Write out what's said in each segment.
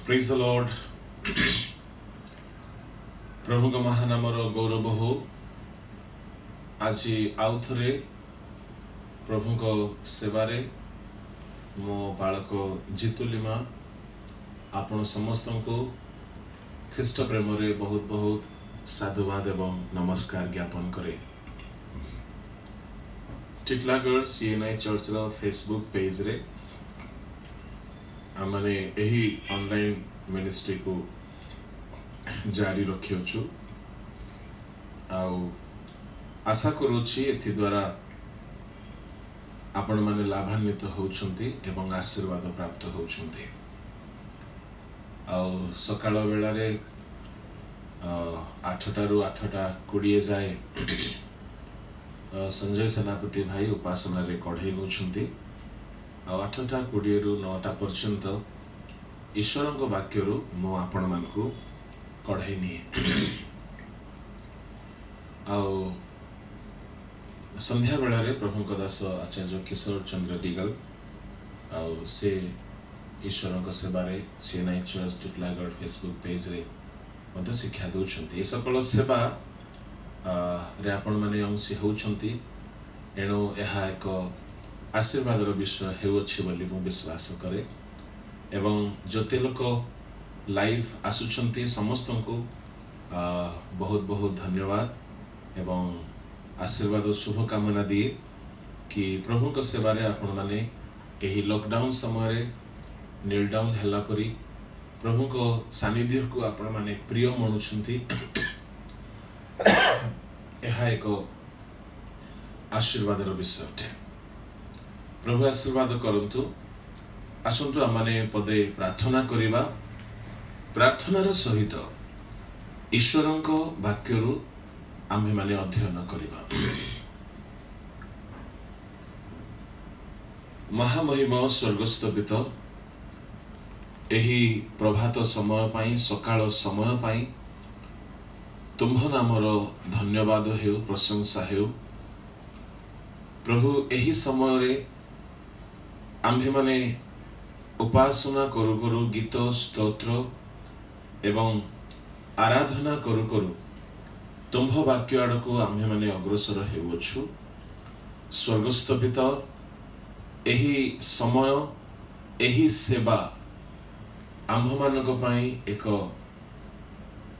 Praise the Lord. प्रभु का महानामर गौरव हो। आज आउ थे प्रभु को सेवारे मो बालक जितुलिमा आपण समस्त को ख्रीष्ट प्रेम रे बहुत बहुत साधुवाद एवं नमस्कार ज्ञापन करे। टिटलागढ़ सीएनआई चर्च रो फेसबुक पेज रे आमने यही ऑनलाइन मिनिस्ट्री को जारी रखियो आशा करुछि एथि द्वारा आपण माने लाभान्वित होउछंती एवं आशीर्वाद प्राप्त होउछंती। सकाळ बेला रे 8टा रु 8:20 जाए संजय सेनापति भाई उपासना रे कढ़ई नउछंती। 8:20 रु 9टा पर्यंत ईश्वर को वाक्य मु आपण मान को कढ़ई निये। संध्या बेला रे प्रभु को दास आचार्य किशोर चंद्र डिगल से ईश्वर को सेवारे CNI church Titlagarh Facebook page रे मत शिक्षा दउछंती। सकल सेवा रे आपण माने अंशी होउछंती। एणु एहा एक आशीर्वाद विषय हेउछि बोली मु विश्वास करे। एवं जते लोक लाइव आसुछंती समस्त को बहुत बहुत धन्यवाद एवं आशीर्वाद और शुभकामना दिए कि प्रभु को सेवारे आपण माने एही लॉकडाउन समय रे नील डाउन हला परी प्रभु को सानिध्य को आपण माने प्रिय मनुछंती। एहा एक आशीर्वाद विषय अटे। प्रभु आशीर्वाद करंतु। आसंतु आमने पदे प्रार्थना करिबा। प्रार्थनार सहित ईश्वरन को वाक्यरु आम्हे माने अध्ययन करिबा। महामहिम स्वर्गस्थ पिता एही प्रभात समय पाई सकाळ समय पाई तुम्ह नामर धन्यवाद हेउ प्रशंसा हेउ। प्रभु एही समय रे आम्हे माने उपासना करू करू गीत स्तोत्र एवं आराधना करू करू तुम्ह वाक्य आड़ को आम्हे माने अग्रसर हेउछु। स्वर्गस्थ पिता एही समय एही सेवा आम्भ मानक पई एक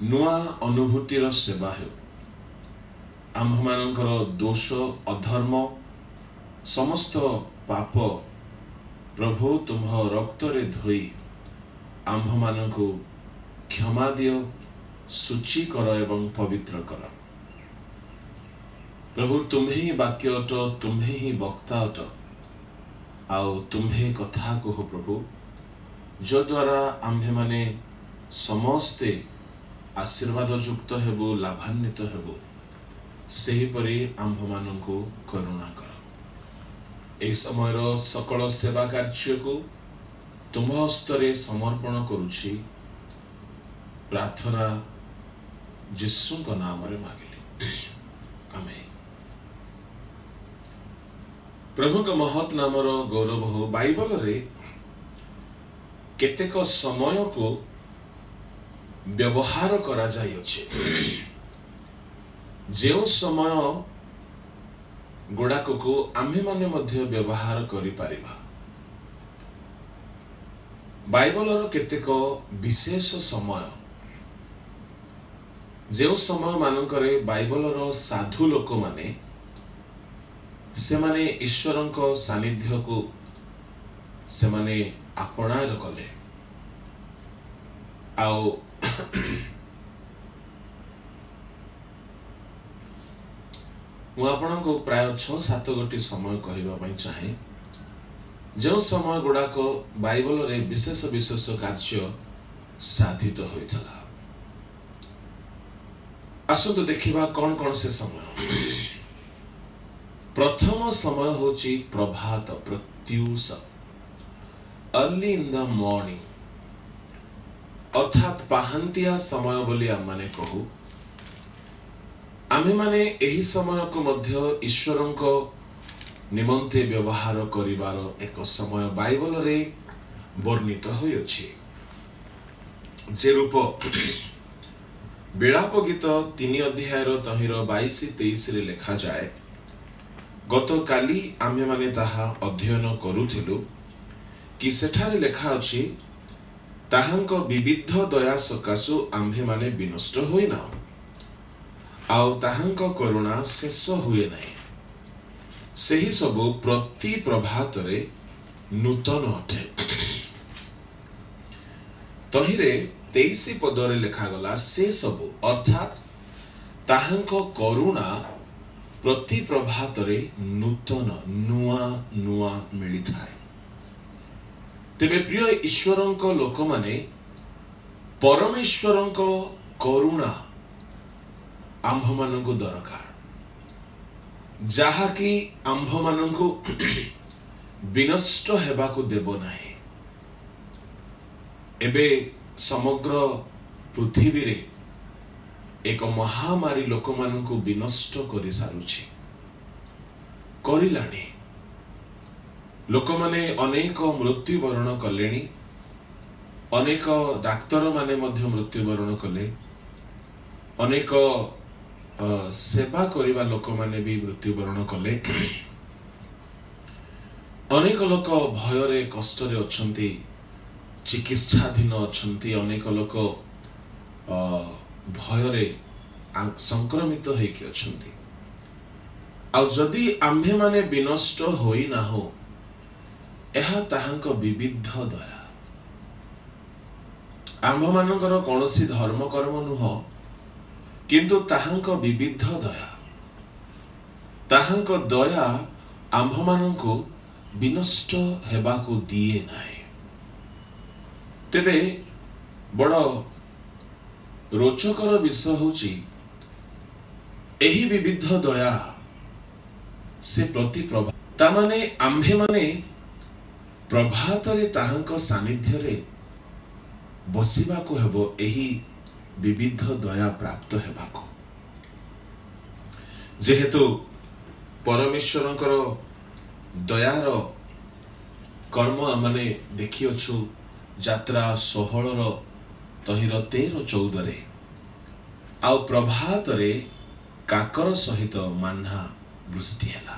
नुआ अनुभूतिर सेवा हेउ। आम्भ मानकर दोष अधर्म समस्त पाप प्रभु तुम्ह रक्त रे धोई आम्भ मानकु क्षमा दियो, सूची कर एवं पवित्र कर। प्रभु तुम्हें ही वाक्य अट, तुम्हें ही वक्ता अट, आउ तुम्हें कथा कह प्रभु जो द्वारा आम्भे माने समस्ते आशीर्वाद युक्त हेबु, लाभान्वित हेबु। सही परी आम्भ मानकु करुणा कर। एही समयर सकल सेवा कार्य को तुम हस्तरे समर्पण करुछि। प्रार्थना यीशु को नाम रे मांगिले, आमेन। प्रभु का महत नामर गौरव हो। बाइबल रे केतेक समय को व्यवहार करा जाय अछि। जेउ समय गुड़ाक को आम्हे माने मध्य व्यवहार करि पारिबा। बाइबल रो केतेक विशेष समय जेउ समय मानकरे बाइबल रो साधु लोक माने से माने ईश्वरन को सानिध्य को से माने आपणार कले। आउ मु आपण को प्राय 6-7 गोटी समय कहबा पई चाहे जो समय गुड़ाक बाइबल रे विशेष विशेष कार्य साधित होइतला। आसंतु देखिबा कौन कौन से समय। प्रथम समय होची प्रभात, प्रत्यूष, अर्ली इन द मॉर्निंग, अर्थात पाहंतिया समय बोली आम माने कहू। आमे माने एही समय को मध्य ईश्वरन को निमंते व्यवहार करिवार एक समय बाइबल रे वर्णित होइछि। जे रूप विलाप गीत 3 अध्याय तहिर 22-23 रे लेखा जाए। गत काली आम्हे माने ताहा अध्ययन करूथिलु कि सेठारे लेखा अछि ताहांक विविध दया सकाशु आम्हे माने विनष्ट होई ना आउ ताहांक करुणा शेष हुए नाही। सेही सबु प्रति प्रभात रे नूतन अटे। तहिरे 23 पदरे लेखा गला से सबु अर्थात ताहांक करुणा प्रति प्रभात रे नूतन नुआ नुआ मिली थाए। तेबे प्रिय ईश्वरंक लोक माने परमेश्वरंक करुणा आंभ मानंकु दरकार, जहा कि आंभ मानंकु विनष्ट हेबाकु देबो नाही। एबे समग्र पृथ्वी रे एक महामारी लोक मानंकु विनष्ट करि सारुछि करिलाणी। लोक माने अनेक मृत्युवरण कलेनी, अनेक डाक्तर माने मध्य मृत्युवरण कले, अनेक सेवा करिबा लोक माने भी मृत्युवरण कले। अनेक लोक भय रे कष्ट रे अछंती, चिकित्साधीन अछंती, अनेक लोक भय रे संक्रमित होइके अछंती। आ जदि आम्भे माने विनष्ट होई ना हो, एहा ताहांक विविध दया। आंभ मानकर कौनसी धर्म कर्म नुह, किंतु ताहांक विविध दया। ताहांक दया आंभ मानंकु विनष्ट हेबाकु दिए नाही। तेबे बड़ रोचकर विषय होची एही विविध दया से प्रति प्रभा ता माने आंभे माने प्रभात रे ताहांक सानिध्य रे बसिबाकु हेबो। एही विविध दया प्राप्त हेबाकु जेहेतु परमेश्वरंकर दयार कर्म माने देखि अछु यात्रा 16 तहिर 13-14 रे। आउ प्रभात रे काकर सहित मान्हा वृष्टि हैला।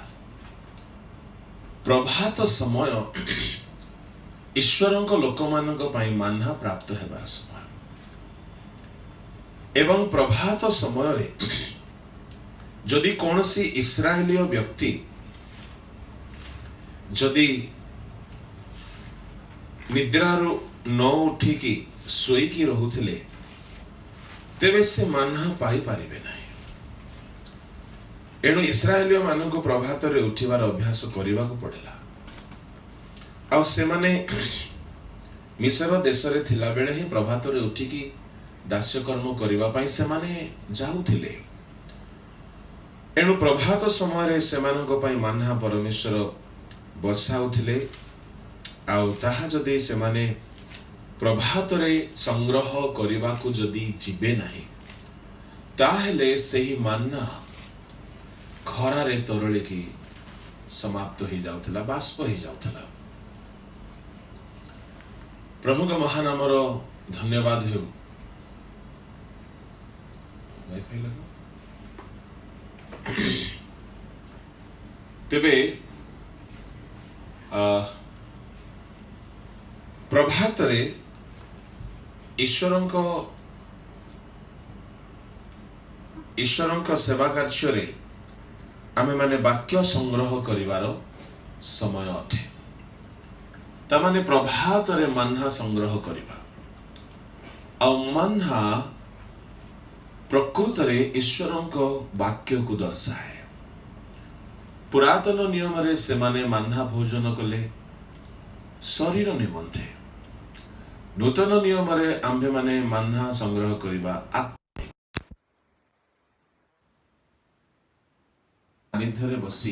प्रभात समय ईश्वरंक लोक मानक पई मान्हा प्राप्त हेबार समय एवं प्रभात समय रे जदि कौनसी इस्राएलीय व्यक्ति जदि निद्रारु न उठिकी सोईकी रहुथिले तेबे से मान्हा पाई पारिबे नाही। एणु इस्राएलीय मानक प्रभात रे उठिबार अभ्यास करिबाकु पड़िला। आ से माने मिस्र देश रे थिला बेले ही प्रभात रे उठिकी दास्य कर्म करिबा पई से माने जाउथिले। एणु प्रभात समय रे से मानक पई मान्हा परमेश्वर वर्षाउथिले। आउ ताहा जदि से माने प्रभात रे संग्रह करिबाकु जदि जिबे नाही, ताहेले सेही मान्ना खरा रे तरले की समाप्त हो जाउथला, बाष्प हो जाउथला। प्रभु का महानामर धन्यवाद हो। वाईफाई लगा तेबे प्रभात रे ईश्वरंक सेवा कार्य रे आमे माने वाक्य संग्रह करिवार समय अटे। ता माने प्रभात रे मान्हा संग्रह करिबा। आ मान्हा प्रकृत रे ईश्वरंक वाक्य को दर्शाए। पुरातन नियम रे से माने मान्हा भोजन कले शरीर निमंते। नूतन नियम रे आम्भे माने मान्हा संग्रह करिबा सानिध्य रे बसी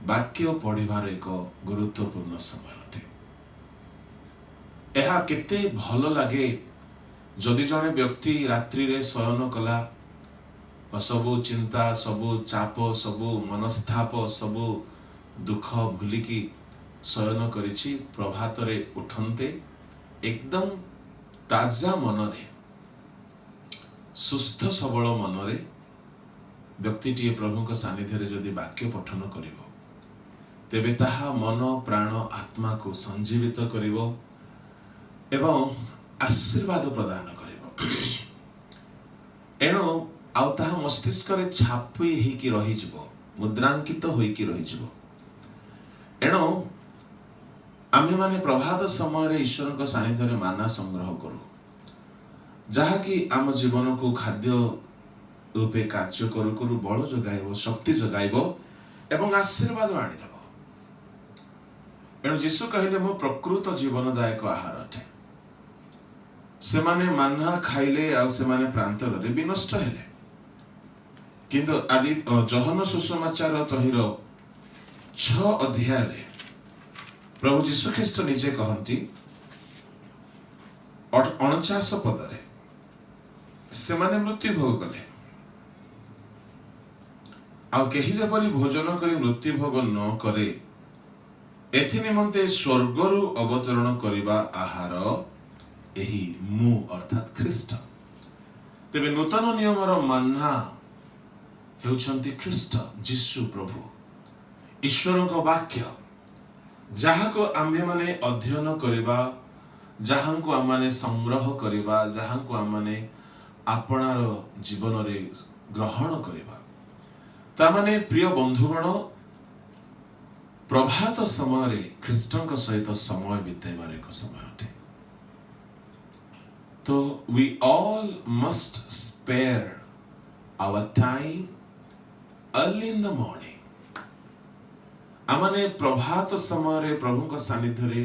वाक्य पढ़िबार एक गुरुत्वपूर्ण समय अटे। एहा केते भल लागे जदि जने व्यक्ति रात्रि रे शयन कला, सबु चिंता, सबु चाप, सबु मनस्ताप, सबु दुख भूलिकी शयन करिछि, प्रभात रे उठन्ते एकदम ताजा मनरे सुस्थ सबल मनरे व्यक्तिटीए प्रभु सानिध्य जदि वाक्य पठन करिवो तेबे ताहा मन प्राण आत्मा को संजीवित करिवो एवं आशीर्वाद प्रदान करिवो। एणु आउ ताहा मस्तिष्क रे छापी होइकी रहिजिवो, मुद्रांकित होइकी रहिजिवो। एणु आम्हे माने प्रभात समय रे ईश्वर को सानिध्य रे माना संग्रह करू, जहा कि आम जीवन को खाद्य रूपे कार्य करू करू बल जगाइबो, शक्ति जगाइबो एवं आशीर्वाद आनिदेबो। एणु यीशु कहले मो प्रकृत जीवनदायक आहार अटे। से माने मान्ना खाइले आ से माने प्रांतर रे विनष्ट हेले, किंतु आदि जहन सुसमाचार तहिर 6 अध्याय रे प्रभु यीशु ख्रीष्ट निजे कहंती 49 पद रे से माने मृत्यु भोग कले आ केही जेपरि भोजन करी मृत्यु भोग न करे एथि निमंते स्वर्गरु अवतरण करिबा आहार एही मु अर्थात ख्रीष्ट। तेबे नूतन नियमर मान्ना हेउछंती ख्रीष्ट यीशु प्रभु ईश्वर को वाक्य, जहा को आम्हे माने अध्ययन करिबा, जहा को आम माने संग्रह करिबा, जहा को आम माने आपणार जीवन रे ग्रहण करिबा। ता माने प्रिय बंधुगण प्रभात समय रे ख्रीष्टन सहित समय बिताइबार एक समय अटे। तो we all must spare our time early in the morning। आमने प्रभात समय रे प्रभु का सानिध्य रे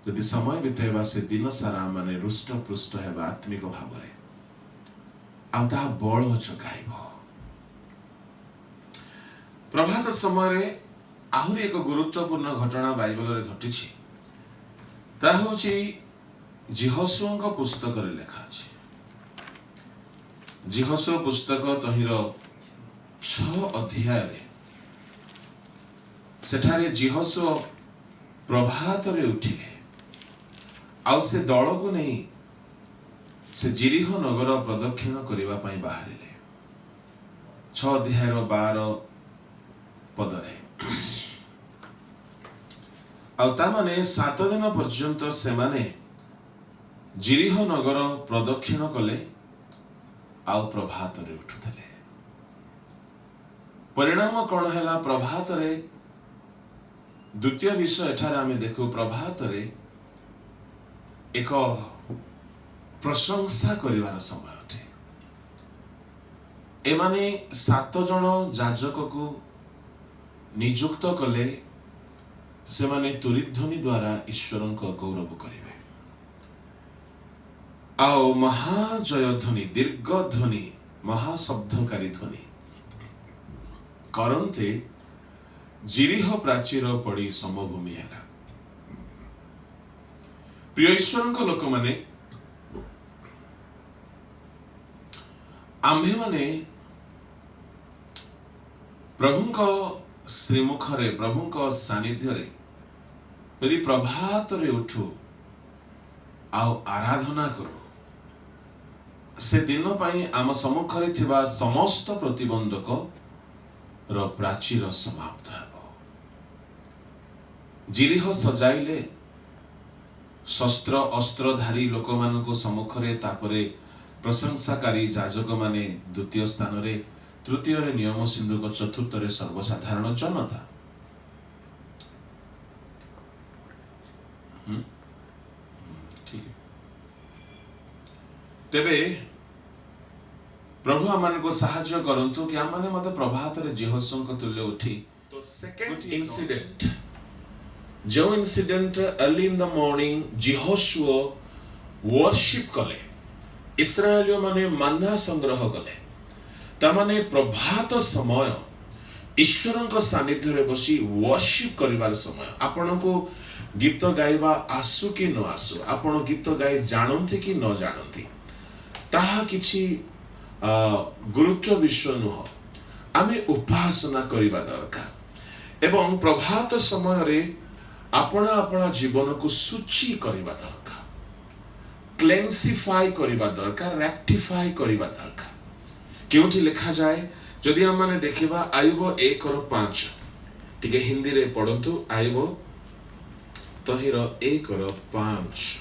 यदि समय बिताइबा से दिन सारा माने रुष्ट पृष्ट हेबा आत्मिक भाव रे आ ता बळ जगाइबो। प्रभात समय रे आहुरी एक गुरुत्वपूर्ण घटना बाइबल रे घटिछि, ता होछि जिहोशुआ पुस्तक रे लेखा अछि। जिहोशुआ पुस्तक तहिर 6 अध्याय रे सेठारे जिहोशुआ प्रभात रे उठिले आ से दल को नहीं से जिरिह नगर प्रदक्षिण करबा पई बाहरिले। 6 अध्याय 12 पद रे माने 7 दिन पर्यंत से माने जिरिह नगर प्रदक्षिण कले आउ प्रभात रे उठुतले। परिणाम कौन हैला? प्रभात रे द्वितीय विषय एठारे आमे देखु प्रभात रे एक प्रशंसा करिवार समय अटे। एमाने 7 जन याजक को नियुक्त कले, से माने तुरीध्वनि द्वारा ईश्वर को गौरव करिवे। आओ महाजय ध्वनि, दीर्घ ध्वनि, महाशब्दकारी ध्वनि करन्ते जिरिह प्राचीर पड़ी समभूमि हैला। प्रिय ईश्वर को लोक माने आम्भे माने प्रभु को श्रीमुख रे, प्रभु को सानिध्य रे यदि प्रभात रे उठू आओ आराधना करो, से दिन पाई आम सम्मुख रे थिबा समस्त प्रतिबंधक रो प्राचीर समाप्त हेबो। जिरिह सजाइले शस्त्र अस्त्रधारी लोक मानको सम्मुख रे, तापरे प्रशंसाकारी याजक माने द्वितीय स्थान रे, तृतीय रे नियम सिंधुक, चतुर्थ रे सर्वसाधारण जनता। ठीक है। तेबे प्रभु आमान को साहाय्य करंतु कि आम माने मते प्रभात रे जिहोशुआ को तुल्य उठी। तो सेकंड इंसिडेंट, जो incident early in the morning जिहोशुआ वर्शिप कले, इस्राएलियो माने मन्ना संग्रह कले, तामाने प्रभात समय ईश्वर को सानिध्य रे बसी वर्शिप करिवार समय। आपण को गीत गाइबा आसु कि न आसु, आपण गीत गाई जानंती कि न जानंती, ताहा किछि गुरुत्व विषय नुह। आमे उपासना करिबा दरकार एवं प्रभात समय रे अपना अपना जीवन को सूची करिबा दरकार। क्लेंसिफाई करिबा दरकार, रेक्टिफाई करिबा दरकार। केउठी लिखा जाए जदि हम माने देखिबा आयुब 1:5 टिके हिंदी रे पढंतु। आयुब तहिर 1:5।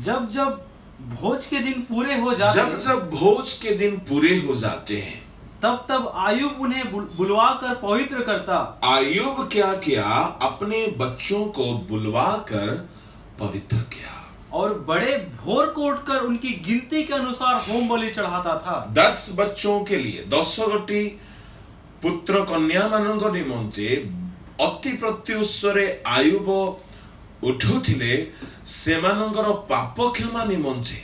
जब जब भोज के दिन पूरे हो जाते जब जब भोज के दिन पूरे हो जाते हैं तब तब आयुब उन्हें बुलवा कर पवित्र करता। आयुब क्या किया? अपने बच्चों को बुलवा कर पवित्र किया और बड़े भोर को उठकर उनकी गिनती के अनुसार होम बलि चढ़ाता था। 10 बच्चों के लिए 10 गोटी पुत्र कन्या मानक निमंते अति प्रत्युषरे आयुब उठुथिले। सेमानंकर पाप क्षमा निमंते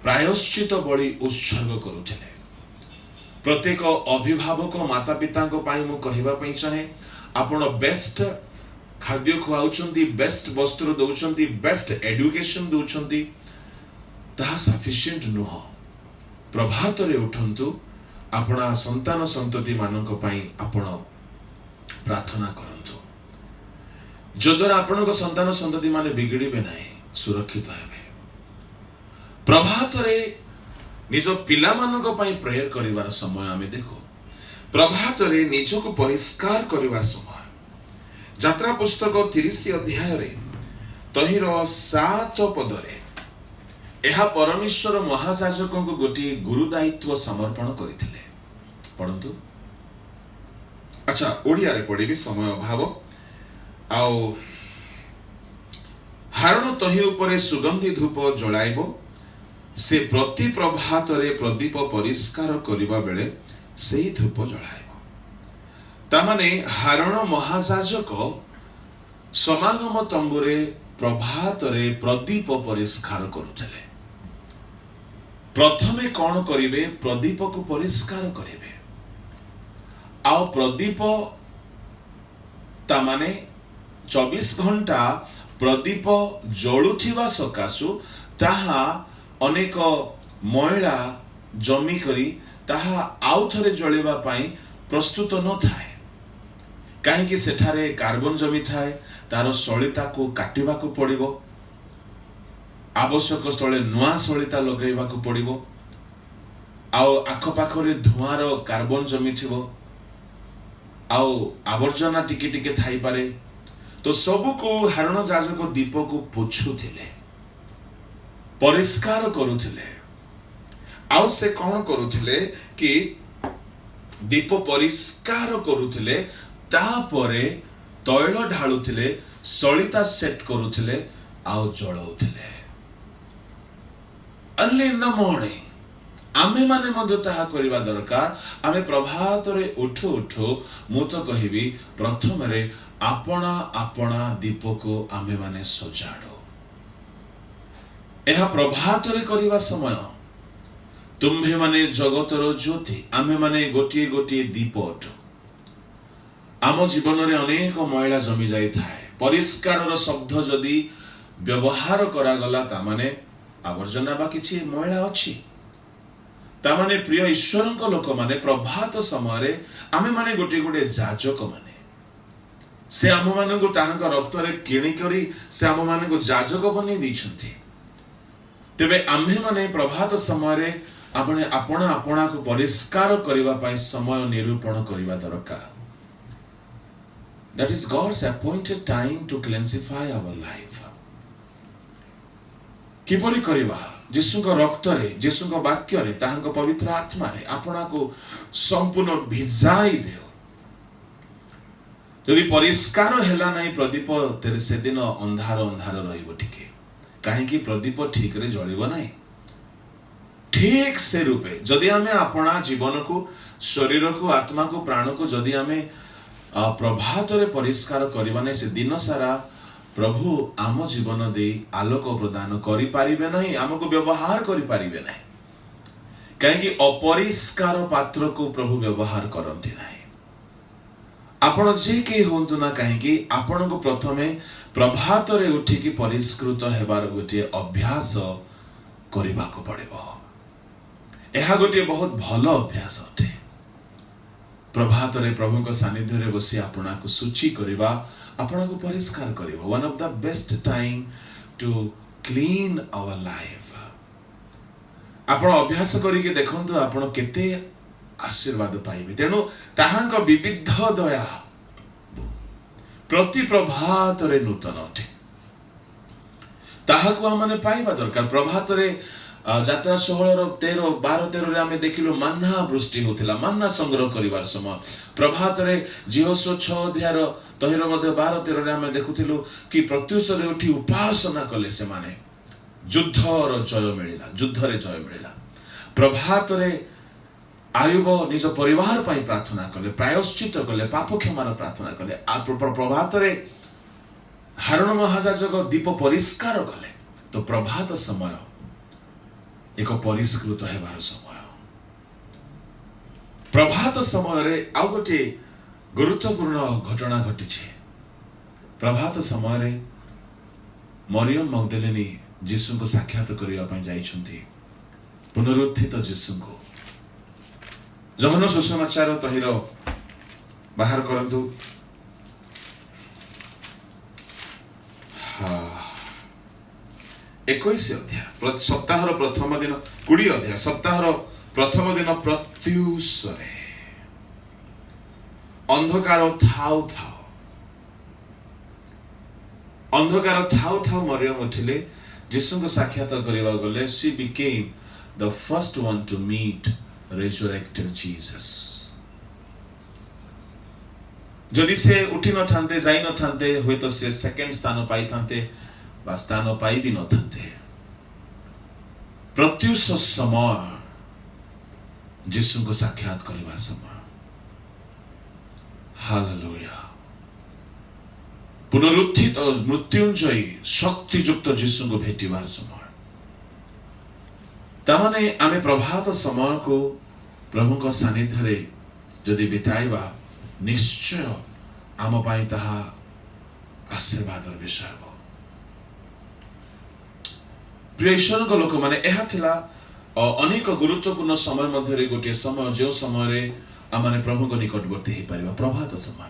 प्रायश्चित बलि उत्सर्ग करुथिले। प्रत्येक अभिभावक माता पिता मु कहवा चाहे आपण बेस्ट खाद्य खुआउछंती, बेस्ट वस्त्र दउछंती, बेस्ट एजुकेशन दउछंती, ताहा सफिशिएंट नुह। प्रभात रे उठंतु, आपणा संतान संतति मानक पई आपण प्रार्थना करंतु, जद्वारा आपण संतान संतति माने बिगड़िबे नाही, सुरक्षित हेबे। प्रभात रे निज पिला मानक पई प्रेयर करिवार समय आमे देखो। प्रभात रे निजको परिष्कार करिवार समय। यात्रा पुस्तक 30 अध्याय रे तहिर 7 पदरे एहा परमेश्वर महायाजक को गोटी गुरु दायित्व समर्पण करथिले। पढंतु। अच्छा, ओडिया रे पढिबी, समय अभाव। आउ हारण तहि उपरे सुगंधी धूप जलाइबो। से प्रति प्रभात रे प्रदीप परिष्कार करिबा बेले सेही धूप जलाइबो। तामाने हारण महायाजक समागम तंबुरे प्रभात रे प्रदीप परिष्कार करुथले। प्रथमे कौन करिवे? प्रदीप को परिष्कार करिवे। आउ प्रदीप तामाने 24 घंटा प्रदीप जळुथिबा सकाशु ताहा अनेक मैला जमी करी ताहा आउ थरे जळेबा पई प्रस्तुत न थाए। कहीं सेठारे कार्बन जमी थाए, तार सलिता को काटिबा को पड़िबो, आवश्यक स्थले नुआ सलिता लगेबा को पड़िबो। आउ आख पाखरे धुआर कार्बन जमी थिबो, आउ आवर्जना टिके टिके थाई पारे। तो सबु को हारण याजक दीप को पोछुथिले, परिष्कार करुथिले। आउ से कौन करुथिले कि दीप परिष्कार करुथिले, तापरे तैल ढालुथिले, सलिता सेट करुथिले, आउ जळौथिले। अर्ली इन द मॉर्निंग आमे माने मध्य ताहा करिबा दरकार। आमे प्रभात रे उठु उठु मु तो कहिबी प्रथम रे आपणा आपणा दीप को आमे माने सजाडो। एहा प्रभात रे करिबा समय तुम्हे माने जगतर ज्योति, आमे माने गोटिए गोटिए दीप अटु। आम जीवन रे अनेक मैला जमी जाई थाए। परिष्कार शब्द जदि व्यवहार करा गला ता माने आवर्जना बा किछि मैला अछि। ता माने प्रिय ईश्वरक लोक माने प्रभात समय रे आमे माने गोटे गोटे याजक माने से आम मान को ताहांका रक्त रे किणी करी से आम मान को याजक बनी दैछंती। तेबे आम्हे माने प्रभात समय रे आपणे आपणा आपणा को परिष्कार करिबा पई समय निरूपण करिबा दरकार। That is God's appointed time to cleansify our life. किपरि करिबा? यीशुक रक्त रे, यीशुक वाक्य रे, ताहांक पवित्र आत्मा रे आपणा को संपूर्ण भिजाई देओ। यदि परिष्कार हेला नहीं प्रदीप, तेरे से दिन अंधार अंधार रहिबो टिके। काहे कि प्रदीप ठीक रे जळिबो नाही। ठीक से रूपे जदि आमे आपणा जीवन को, शरीर को, आत्मा को, प्राण को जदि आमे प्रभात रे परिष्कार करिबा नै, से दिन सारा प्रभु आम जीवन दे आलोक प्रदान करि पारिबे नाही, हमको व्यवहार करि पारिबे नाही। काहे कि अपरिष्कार पात्र को प्रभु व्यवहार करंती नाही। आपण जे के होंतु ना काहे कि आपण को प्रथमे प्रभात रे उठी कि परिष्कृत हेबार गोटे अभ्यास करिबा को पड़िबो। एहा गोटे बहुत भलो अभ्यास अटे। प्रभात रे प्रभु को सानिध्य रे बसी आपना को सूची करबा आपना को परिष्कार करबा one of the best time to clean our life आपण अभ्यास करिके देखंतु आपण केते आशीर्वाद पाइबे तेणु ताहांक विविध दया प्रति प्रभात रे नूतन अटे ताहाको आमने पाइबा दरकार प्रभात रे यात्रा 16 13 12 13 रे आमे देखिलो मन्ना वृष्टि होतिला मन्ना संग्रह करिवार समय प्रभात रे जिहोशुआ 6 अध्याय तहिर मध्ये 12 13 रे आमे देखुथिलु कि प्रत्युष रे उठी उपासना कले से माने युद्ध रे जय मिलिला प्रभात रे आयुब निज परिवार पाई प्रार्थना कले प्रायश्चित कले पाप क्षमार प्रार्थना कले प्रभात रे हारण महाराजक दीप परिष्कार कले तो प्रभात समय एक परिष्कृत हेबार समय प्रभात समय रे आउ गोटे गुरुत्वपूर्ण घटना घटी प्रभात समय रे मरियम मगदलिनी यीशु को साक्षात करिया पई जाइछंती पुनरुत्थित यीशु को जहन सुसमाचार तहिर बाहर करंतु 21 अध्याय सप्ताहर प्रथम दिन 20 अध्याय सप्ताहर प्रथम दिन प्रत्युषरे अंधकार थाउ थाउ मरियम उठिले यीशु को साक्षात करिवा गले she became the first one to meet resurrected Jesus जदि से उठी न थांते जाई न थांते होय तो से सेकंड स्थान पाई थांते बा स्थान पाई भी न थांते प्रत्युष समय यीशु को साक्षात करिवार समय हालेलुया पुनरुत्थित मृत्युंजयी शक्तियुक्त यीशु को भेटिवार समय तमाने आमे प्रभात समय को प्रभु को सानिध्य रे जदि बिताइबा निश्चय आम पाई ताहा आशीर्वाद विषय हो प्रिय ईश्वर को लोक माने एहा थिला अनेक गुरुत्वपूर्ण समय मध्य रे गोटे समय जो समय रे आमाने प्रभु को निकटवर्ती हे परिबा प्रभात समय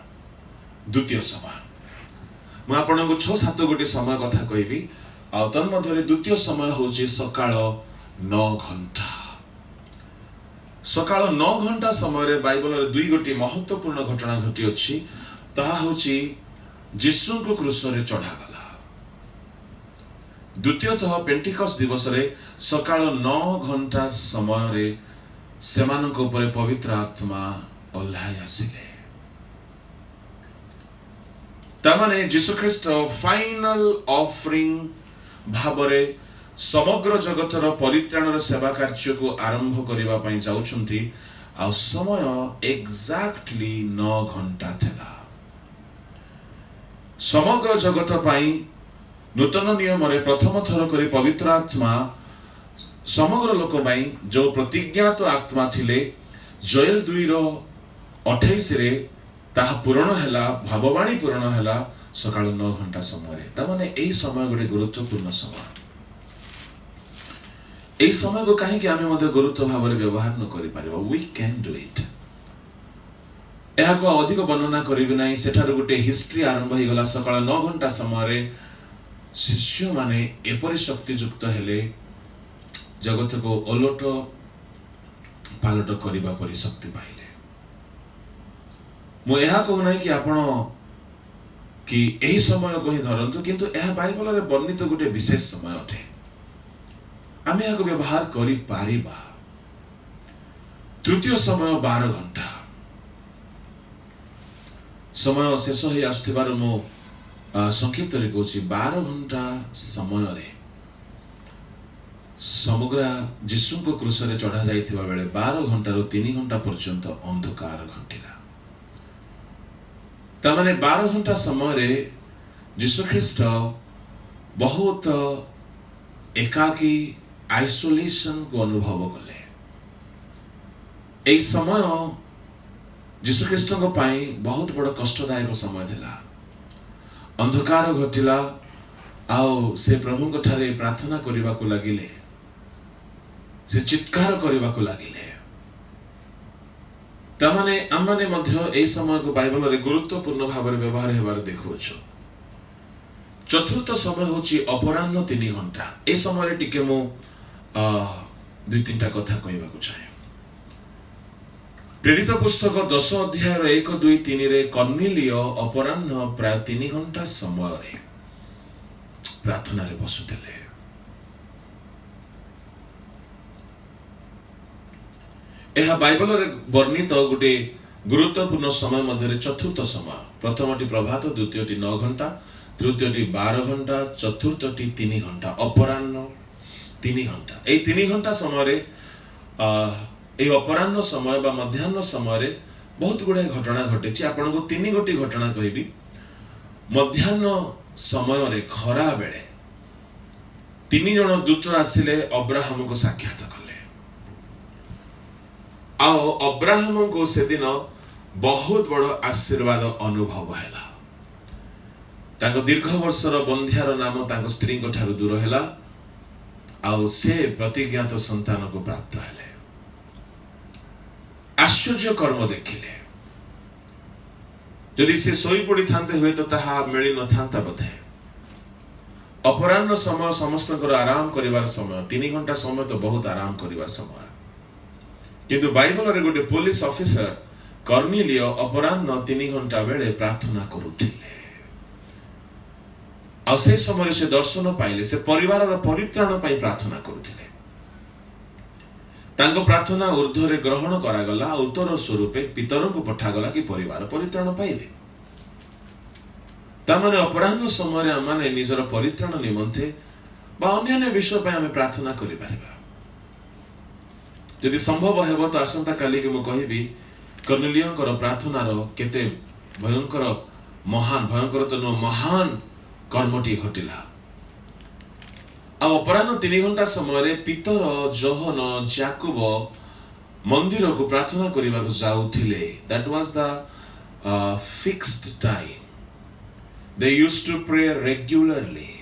द्वितीय समय मैं आपन को 6-7 गोटे समय कथा कहबी आ तन मध्य रे द्वितीय समय होची सकाळ 9 घंटा सकाळ 9 घंटा समय रे बाइबल रे दुई गोटी महत्वपूर्ण घटना घटी अछि ताहा होची यीशु को क्रूस रे चढ़ा गला द्वितीयतः पेंटिकॉस्ट दिवस रे सकाळ 9 घंटा समय रे सेमानक ऊपर पवित्र आत्मा ओल्हाय आसिले तामाने यीशु ख्रीष्ट फाइनल ऑफरिंग भाबरे समग्र जगतर परित्राणर सेवा कार्य को आरंभ करिबा पई जाउछंती आ समय एक्जाक्टली 9 घंटा थिला समग्र जगत पई नूतन नियम रे प्रथम थर करी पवित्र आत्मा समग्र लोक पई जो प्रतिज्ञात आत्मा थिले जोएल 2:28 रे ताहा पूर्ण हैला भाववाणी पूर्ण हैला सकाळ 9 घंटा समय रे त माने एई समय गोटे गुरुत्वपूर्ण समय ए समय को कहीं आमे मध्य गुरुत्व भाव में व्यवहार न करि पारिबा वी कैन डू इट एहा को अधिक वर्णना करिबि नाही सेठार गोटे हिस्ट्री आरंभ हो गला सकाळ 9 घंटा समय रे शिष्य माने एपरि शक्ति युक्त हेले जगत को ओलट पालट करिबा परि शक्ति पाइले मु एहा को नाही कि आपण कि एही समय को ही धरंतु किंतु एहा बाइबल रे वर्णित गोटे विशेष समय अटे आमे याको व्यवहार करि पारिबा तृतीय समय 12 घंटा समय शेष हो आसथिबार मो संक्षिप्त रे कहूची 12 घंटा समय रे समग्र यीशु को क्रूस रे चढ़ा जाइथिबा बेले 12 घंटा रो 3 घंटा पर्यंत अंधकार घंटिला त माने 12 घंटा समय रे यीशु ख्रीष्ट बहुत एकाकी आइसोलेशन को अनुभव कले ए समय यीशु ख्रीष्ट को पाई बहुत बड़ कष्टदायक समय थिला अंधकार घटिला आउ से प्रभु को ठारे प्रार्थना करिबा को लागिले से चित्कार करिबा को लागिले तामाने आमने मध्य ए समय को बाइबल रे गुरुत्वपूर्ण भाव में व्यवहार हेबार देखुछु। चतुर्थ समय होची अपराह्न 3 घंटा। ए समय रे टिके मु 2-3टा कथा कहबा को चाहे। प्रेरित पुस्तक 10 अध्याय 1, 2, 3 रे कर्नेलिय अपराह्न प्राय 3 घंटा समय रे प्रार्थना रे बसुतले। यह बाइबल रे वर्णित गोटे गुरुत्वपूर्ण समय मध्य चतुर्थ समय। प्रथमटी प्रभात, द्वितीयटी 9 घंटा, तृतीयटी 12 घंटा, चतुर्थटी 3 घंटा, अपराह्न 3 घंटा। ए 3 घंटा समय रे ए अपराह्न समय बा मध्याह्न समय रे बहुत गुडा घटना घटे। आपन को 3 गोटी घटना कहबी। मध्याह्न समय रे खरा बेले 3 जण दूत आसिले अब्राहम को साक्षात कले। आओ अब्राहम को से दिन बहुत बड़ आशीर्वाद अनुभव हैला। ताको दीर्घ वर्षर बंध्यार नाम ताको स्त्री को ठारू दूर हैला। आओ से प्रतिज्ञात संतान को प्राप्त हैले। आश्चर्य कर्म देखिले। यदि से सोई पड़ी थांते हुए तो ताहा मिली न थांता बोधे। अपराह्न समय समस्त आराम करिवार समय। 3 घंटा समय तो बहुत आराम करिवार समय। किंतु बाइबल रे गोटे पुलिस ऑफिसर कर्नेलिय अपराह्न 3 घंटा बेले प्रार्थना करुथिले। आ से समय से दर्शन पाइले। से परिवार रो परित्राण पई प्रार्थना करुथिले। तांको प्रार्थना ऊर्ध्व रे ग्रहण करा गला। उत्तर स्वरूपे पितरों को पठा गला कि परिवार परित्राण पाइले। तामाने अपराह्न समय रे माने निजर परित्राण निमंते बा अन्य विषय पे हमें प्रार्थना करि पारिबा। यदि संभव हेबो तो आसंता काली के मु कहिबी कर्नेलियंकर प्रार्थनार केते भयंकर महान भयंकर तो महान कर्मटी घटिला। आ अपराह्न 3 घंटा समय रे पितर जोहन जाकुब मंदिर को प्रार्थना करिबा को जाउथिले। That was the fixed time. They used to pray regularly.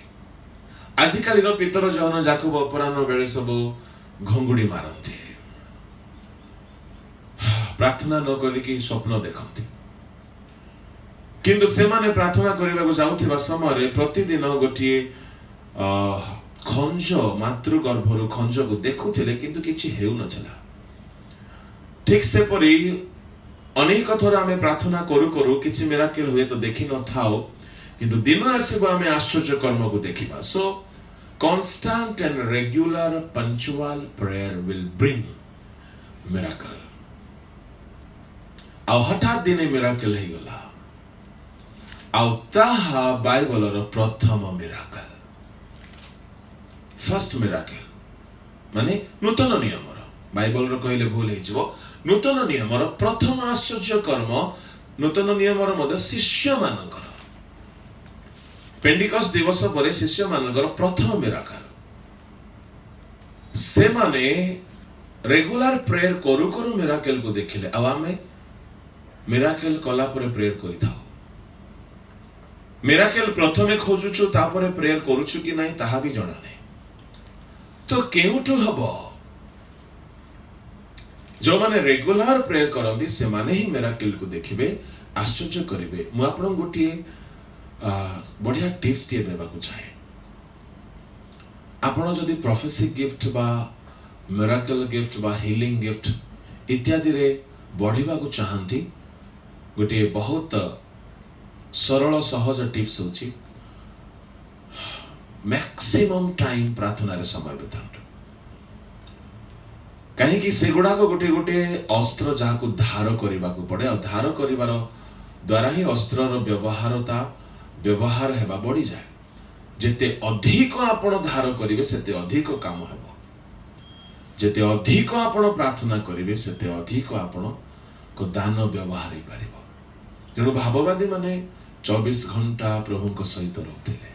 आजिकाली रो पितर जोहन जाकुब अपराह्न बेले सब घंगुड़ी मारंती। प्रार्थना न करिकी स्वप्न देखंती। किंतु से माने प्रार्थना करिबा को जाउथिबा समय रे प्रतिदिन गोटिए खंज मातृ गर्भरु खंज को देखुथिले किंतु किछि हेउ नथला। ठीक से परी अनेक थोर आमे प्रार्थना करू करू किछि मिराकल हुए तो देखि न थाओ किंतु दिन आसीबो आमे आश्चर्य कर्म को देखिबा। सो constant and regular punctual prayer will bring miracle. आ हठात दिने मिराकल ही गला। आ ताहा बाइबल रो प्रथम मिराकल। फर्स्ट मिराकल माने नूतन नियम रो बाइबल रो कहले भूल हे जबो। नूतन नियम रो प्रथम आश्चर्य कर्म नूतन नियम रो मध्य शिष्य मानकर पेंटिकस्ट दिवस परे शिष्य मानकर प्रथम मिराकल। से माने रेगुलर प्रेयर करू करू मिराकल को देखिले। आ आमे मिराकल कला परे प्रेयर करि थाओ। मिराकल प्रथमे खोजुछु तापरे प्रेयर करूछु कि नाही ताहा भी जणा नै। तो केउटु हबो जो माने रेगुलर प्रेयर करंदी से माने ही मिराकल को देखिबे आश्चर्य करिवे। मु आपन गोटिए बढ़िया टिप्स दिए देबा को चाहे। आपण जदि प्रोफेसिक गिफ्ट बा मिराकल गिफ्ट बा हीलिंग गिफ्ट इत्यादि रे बढ़िबा को चाहंती गोटे बहुत सरल सहज टिप्स होची मैक्सिमम टाइम प्रार्थना रे समय बितांतु। कहीं कि से गुडा को गोटे गोटे अस्त्र जहा को धार करबा को पड़े। और धार करिवार द्वारा ही अस्त्र रो व्यवहार हेबा बढ़ी जाए। जेते अधिक आपण धार करिवे सेते अधिक काम हेबो। जेते अधिक आपण प्रार्थना करिवे सेते अधिक आपण को दान व्यवहार ही पारिबो। तेणु भाववादी माने 24 घंटा प्रभु को सहित रहउथिले।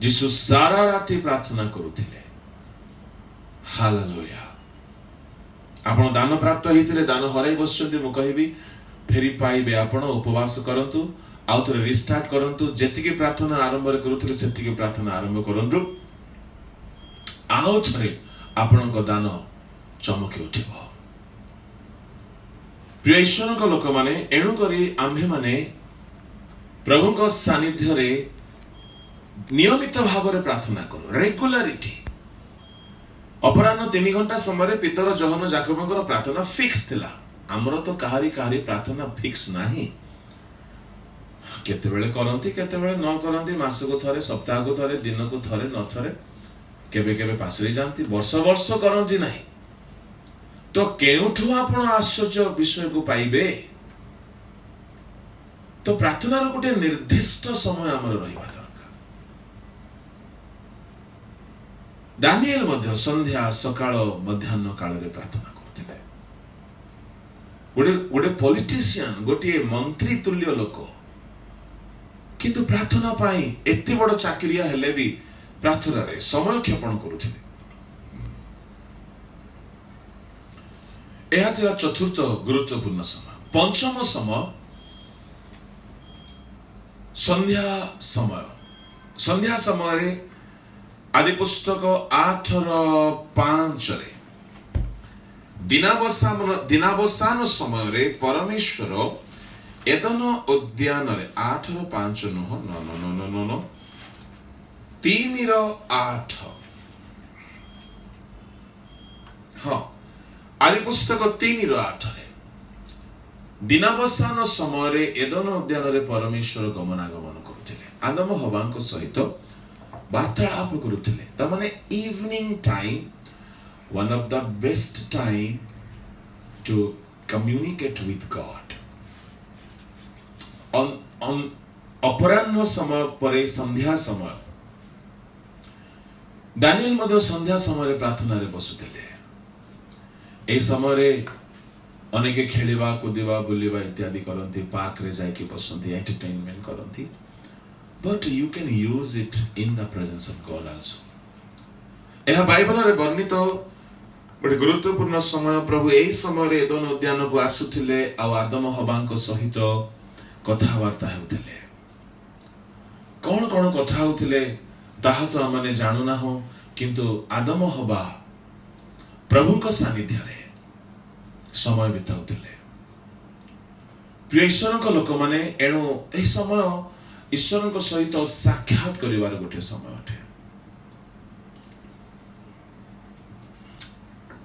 यीशु सारा राति प्रार्थना करुथिले। हालेलुया। आपण दान प्राप्त हेतिले दान हराई बसचंती मु कहिबी फेरी पाइबे। आपण उपवास करंतु आउ थोड़े रिस्टार्ट करंतु। जेतिके प्रार्थना आरंभ करुथिले सेतिके प्रार्थना आरंभ करंतु। आउ थोड़े आपण को दान चमकी उठिबो। प्रिय ईश्वर लोक मैंने एणुक आम्भे माने प्रभु को सानिध्य रे नियमित भाव में प्रार्थना करो रेगुलारिटी अपराह्न 3 घंटा समय पितर जहन जाकबंकर प्रार्थना फिक्स थिला आमर तो कहारी प्रार्थना फिक्स नाही केतेबेले करंती केतेबेले न करंती मासको थरे सप्ताह को थरे दिन को थरे न थरे केबे केबे पासरी जानती वर्ष वर्ष करंती नाही तो केउठु आपण आश्चर्य विषय को पाइबे तो प्रार्थना रो गोटे निर्दिष्ट समय हमर रहिबा दरकार दानिएल मध्य संध्या सकाळ मध्याह्न काल रे प्रार्थना करथिले गोटे पॉलिटिशियन गोटे मंत्री तुल्य लोक किंतु प्रार्थना पाई एते बड़ चाकरिया हेले भी प्रार्थना रे समय क्षेपण करुथिले यह थिला चतुर्थ गुरुत्वपूर्ण समय पंचम समय संध्या समय रे आदि पुस्तक 8:5 रे दिनावसान समय रे परमेश्वर एदन उद्यान रे 8:5 नो 3:8 हाँ आदि पुस्तक 3:8 रे दिनावसान समय रे एदन उद्यान रे परमेश्वर गमनागमन करुथिले आदम हवांको सहित वार्तालाप करुथिले त माने evening time one of the best time to communicate with God on अपराह्न समय परे संध्या समय दानिएल मध्य संध्या समय रे प्रार्थना रे बसुथिले ए समय रे अनेक खेलिबा कुदिबा बुलिबा इत्यादि करंती पार्क रे जाय के बसंती एंटरटेनमेंट करंती but you can use it in the presence of God also एहा बाइबल रे वर्णित गोटे गुरुत्वपूर्ण समय प्रभु एही समय रे एदन उद्यान को आसुथिले आ आदम हवांको सहित कथावार्ता हेउथिले कौन कौन कथा हेउथिले ताहा तो आमने जानू ना हो किंतु आदम हवा प्रभु को सानिध्य रे समय बिताउथिले प्रिय ईश्वर को लोक माने एणु एही समय ईश्वर को सहित साक्षात करिवार गोटे समय अटे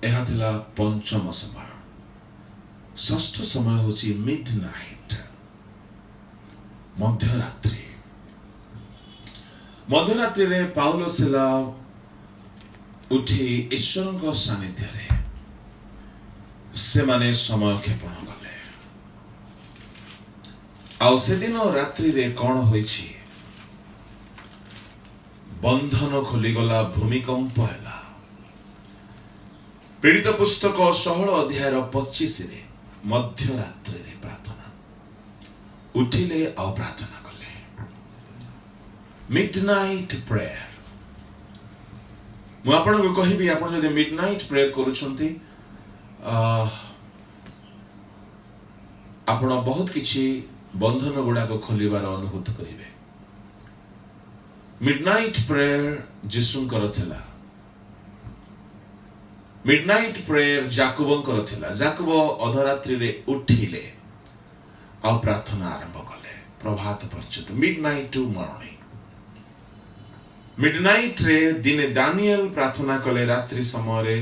एहा थिला पंचम समय षष्ठ समय होची मिडनाइट मध्यरात्रि रे पाउलो सिला उठी ईश्वर को सानिध्य रे से माने समय क्षेपण कले आउ से दिन रात्रि रे कौन होईछि बंधन खोली गला भूमिकंप हैला पीड़ित पुस्तक 16 अध्याय 25 रे मध्यरात्रि रे प्रार्थना उठिले आउ प्रार्थना कले मिडनाइट प्रेयर मु आपन को कहिबी आपन जदि मिडनाइट प्रेयर करूछंती आपण बहुत किछि बंधन गुडा को खोलिबार अनुभूत करिवे मिडनाइट प्रेयर जिसुं करथिला मिडनाइट प्रेयर जाकबों करथिला जाकबो अधरात्रि रे उठिले आ प्रार्थना आरंभ कले प्रभात पर्यंत मिडनाइट टू मॉर्निंग मिडनाइट रे दिने दानिएल प्रार्थना कले रात्रि समय रे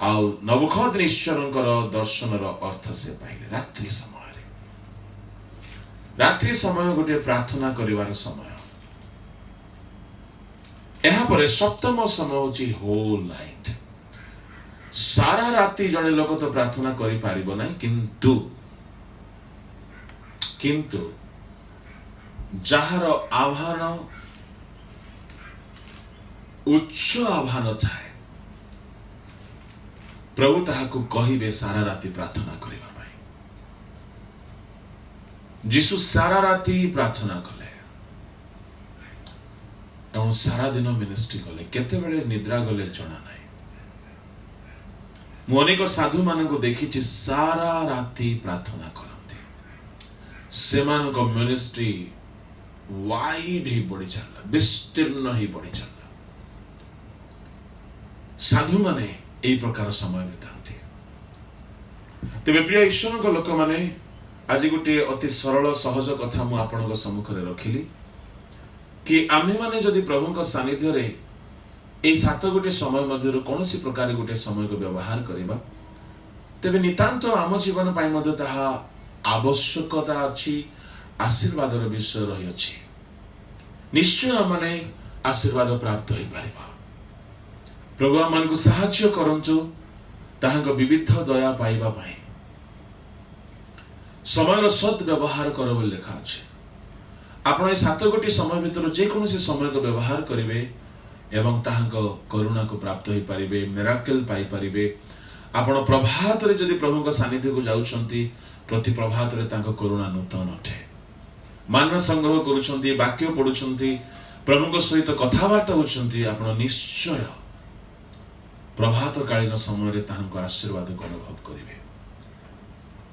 आ नबुखदनेस्सरंकर दर्शनर अर्थ से पाइले रात्रि समय गोटे प्रार्थना करिवार समय एहा परे सप्तम समय होची होल नाइट सारा राति जने लोक तो प्रार्थना करि पारिबो नै किंतु जहार आह्वान उच्च आह्वान थाए प्रभु ताहाकु कहिबे सारा राति प्रार्थना करिबा पाई जीसु सारा राति प्रार्थना कले एवं सारा दिन मिनिस्ट्री कले केते बेले निद्रा गले जणा नै मु अनेक साधु मान को देखी सारा राति प्रार्थना करते सेमान को मिनिस्ट्री वाइड ही बढ़ी चलला विस्तीर्ण ही बढ़ी चलला साधु माने एई प्रकार समय बिताते तेरे प्रिय ईश्वर को लोक माने आज गोटे अति सरल सहज कथा मु आपन सम्मुखें रखिली कि आम्हे माने जदि प्रभु का सानिध्य रे ए 7 गोटे समय मध्य कौन सी प्रकार गोटे समय को व्यवहार करबा तेबे नितांत आम जीवन पाई मध्य ताहा आवश्यकता अच्छी आशीर्वाद विषय रही अछि निश्चय माने आशीर्वाद प्राप्त हो पारिबा प्रभु आमन को सहाय्य करंतु ताहांक विविध दया पाइबा पाई समय सद व्यवहार कर बोली लिखा अछि आपण ए 7 गोटी समय भितर जे कोनोसी समय को व्यवहार करिवे एवं ताहांक करुणा को प्राप्त हो पारिबे मिराकल पाई पारिबे आपण प्रभात रे जदि प्रभु को सानिध्य को जाउछंती प्रति प्रभात रे तांक करुणा नूतन अटे मान संग्रह करूछंती वाक्य पढुछंती प्रभु को सहित कथावार्ता होछंती आपण निश्चय प्रभात कालीन समय रे ताहांक आशीर्वाद को अनुभव करिवे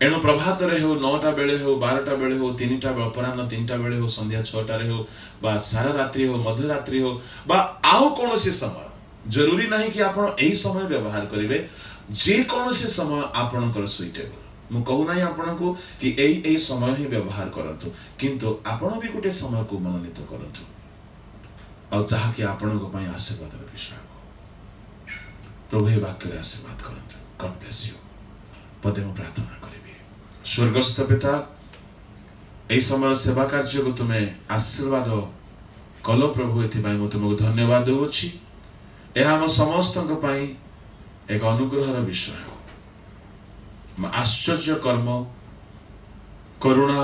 एणु प्रभात रे हो 9टा बेले हो 12टा बेले हो 3टा अपराह्न 3टा बेले हो संध्या 6टा रे हो बा सारा रात्रि हो मध्यरात्रि हो बा आउ कोनोसी समय जरूरी नहीं कि आपण एही समय व्यवहार करिवे जे कोनोसी समय आपणकर सुइटेबल मु कहू नाही आपण को कि एही समय ही व्यवहार करंतु किंतु आपण भी गोटे समय को मनोनीत करंतु और जहा कि आपण को पई आशीर्वाद विषय प्रभु हे वाक्य आशीर्वाद करंतु गॉड ब्लेस यू पदे मु प्रार्थना करिबी स्वर्गस्थ पिता एही समय सेवा कार्य को तुम्हें आशीर्वाद कलो प्रभु एथि पई मु तुमको धन्यवाद देउछि एहा हम समस्त को पई एक अनुग्रहर विषय आश्चर्य कर्म करुणा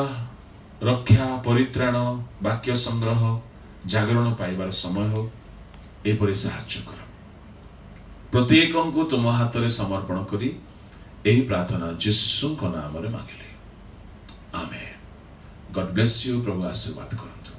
रक्षा परित्राण वाक्य संग्रह जागरण पाइबार समय हो एपरि साहाय्य कर प्रत्येक को तुम हाथ में समर्पण करी यही प्रार्थना यीशु नाम रे मांगिले आमेन गॉड ब्लेस यू प्रभु आशीर्वाद करंतु।